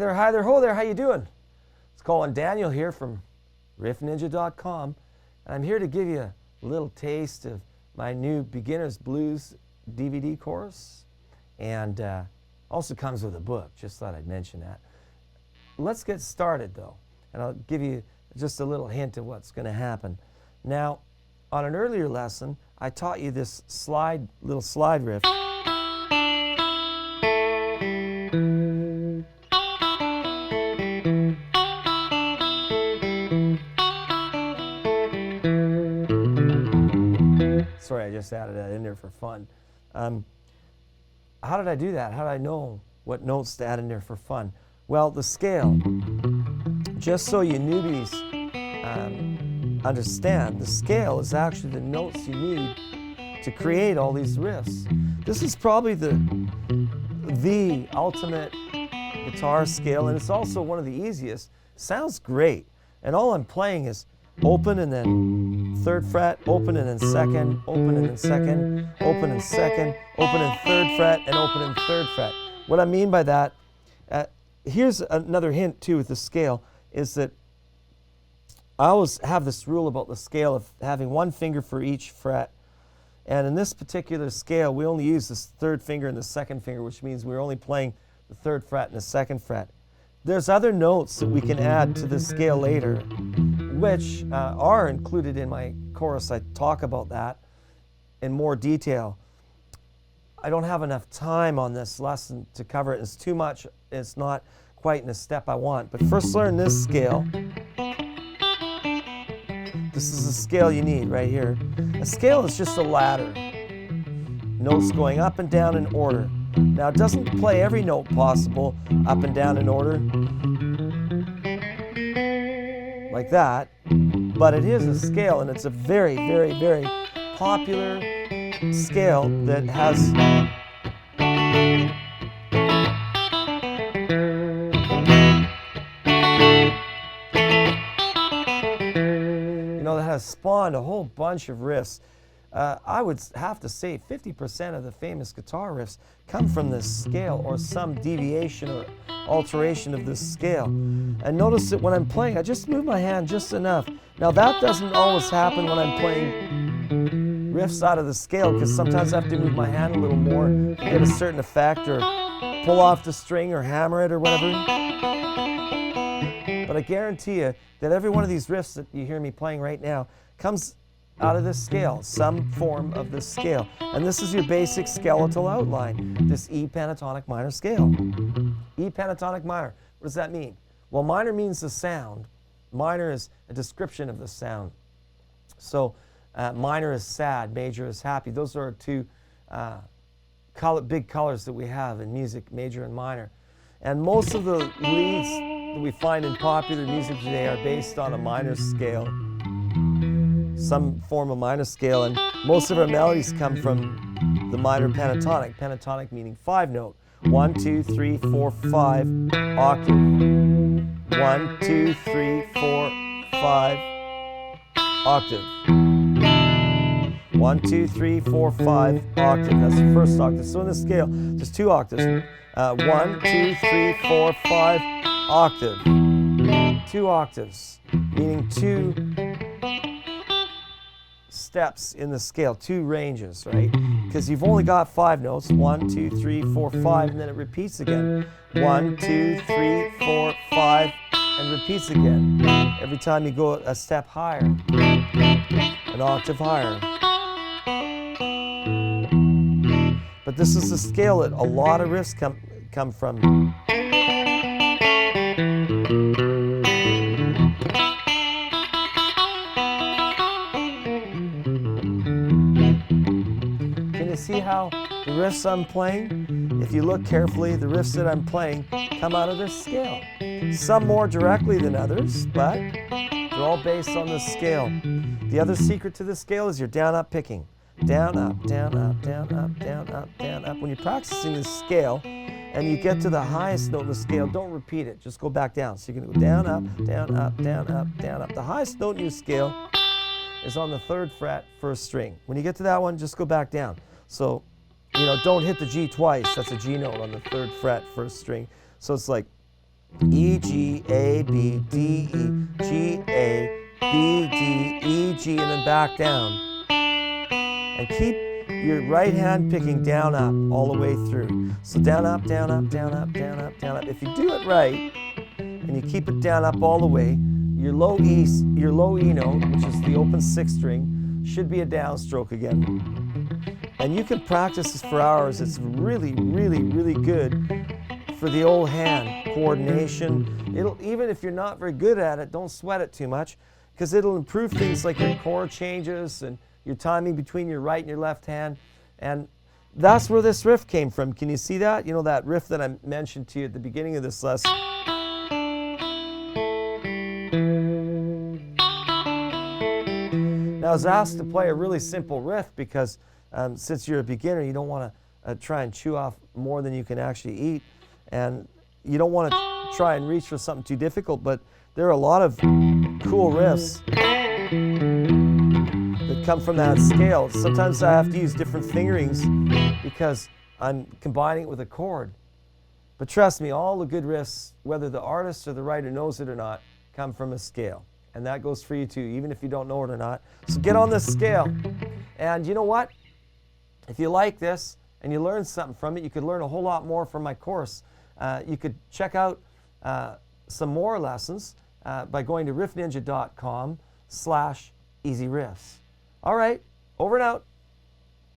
there, hi there, ho there, how you doing? It's Colin Daniel here from riffninja.com, and I'm here to give you a little taste of my new Beginner's Blues DVD course, and also comes with a book. Just thought I'd mention that. Let's get started though, and I'll give you just a little hint of what's going to happen. Now, on an earlier lesson, I taught you this little slide riff. Sorry, I just added that in there for fun. How did I do that? How did I know what notes to add in there for fun? Well, the scale. Just so you newbies understand, the scale is actually the notes you need to create all these riffs. This is probably the ultimate guitar scale, and it's also one of the easiest. Sounds great, and all I'm playing is open and then third fret, open and then second, open and then second, open and second, open and third fret, and open and third fret. What I mean by that, here's another hint too with the scale, is that I always have this rule about the scale of having one finger for each fret. And in this particular scale, we only use this third finger and the second finger, which means we're only playing the third fret and the second fret. There's other notes that we can add to the scale later, which are included in my course. I talk about that in more detail. I don't have enough time on this lesson to cover it. It's too much. It's not quite in the step I want. But first learn this scale. This is the scale you need right here. A scale is just a ladder. Notes going up and down in order. Now it doesn't play every note possible up and down in order like that, but it is a scale, and it's a very, very, very popular scale that has spawned a whole bunch of riffs. I would have to say 50% of the famous guitar riffs come from this scale or some deviation or alteration of this scale. And notice that when I'm playing, I just move my hand just enough. Now that doesn't always happen when I'm playing riffs out of the scale, because sometimes I have to move my hand a little more to get a certain effect, or pull off the string or hammer it or whatever. But I guarantee you that every one of these riffs that you hear me playing right now comes out of this scale, some form of this scale. And this is your basic skeletal outline, this E pentatonic minor scale. E pentatonic minor. What does that mean? Well, minor means the sound. Minor is a description of the sound. So minor is sad, major is happy. Those are two big colors that we have in music, major and minor. And most of the leads that we find in popular music today are based on a minor scale, some form of minor scale, and most of our melodies come from the minor pentatonic. Pentatonic meaning 5-note. 1, 2, 3, 4, 5 octave. 1, 2, 3, 4, 5 octave. 1, 2, 3, 4, 5 octave. That's the first octave. So in the scale, there's 2 octaves. 1, 2, 3, 4, 5 octave. 2 octaves, meaning 2 steps in the scale, 2 ranges, right? Because you've only got 5 notes, 1, 2, 3, 4, 5, and then it repeats again. 1, 2, 3, 4, 5, and repeats again. Every time you go a step higher, an octave higher. But this is the scale that a lot of riffs come from. See how the riffs I'm playing, if you look carefully, the riffs that I'm playing come out of this scale. Some more directly than others, but they're all based on this scale. The other secret to this scale is your down-up picking. Down, up, down, up, down, up, down, up, down, up. When you're practicing this scale and you get to the highest note in the scale, don't repeat it. Just go back down. So you're going to go down, up, down, up, down, up, down, up. The highest note in your scale is on the 3rd fret, 1st string. When you get to that one, just go back down. So, don't hit the G twice. That's a G note on the 3rd fret, 1st string. So it's like E, G, A, B, D, E, G, A, B, D, E, G, and then back down. And keep your right hand picking down, up, all the way through. So down, up, down, up, down, up, down, up, down, up. If you do it right, and you keep it down, up, all the way, your low E note, which is the open sixth string, should be a downstroke again. And you can practice this for hours. It's really, really, really good for the old hand coordination. Even if you're not very good at it, don't sweat it too much, because it'll improve things like your chord changes and your timing between your right and your left hand. And that's where this riff came from. Can you see that? You know, that riff that I mentioned to you at the beginning of this lesson. Now, I was asked to play a really simple riff because since you're a beginner, you don't want to try and chew off more than you can actually eat. And you don't want to try and reach for something too difficult, but there are a lot of cool riffs that come from that scale. Sometimes I have to use different fingerings because I'm combining it with a chord. But trust me, all the good riffs, whether the artist or the writer knows it or not, come from a scale. And that goes for you too, even if you don't know it or not. So get on this scale. And you know what? If you like this and you learn something from it, you could learn a whole lot more from my course. You could check out some more lessons by going to riffninja.com/easyriffs. All right, over and out.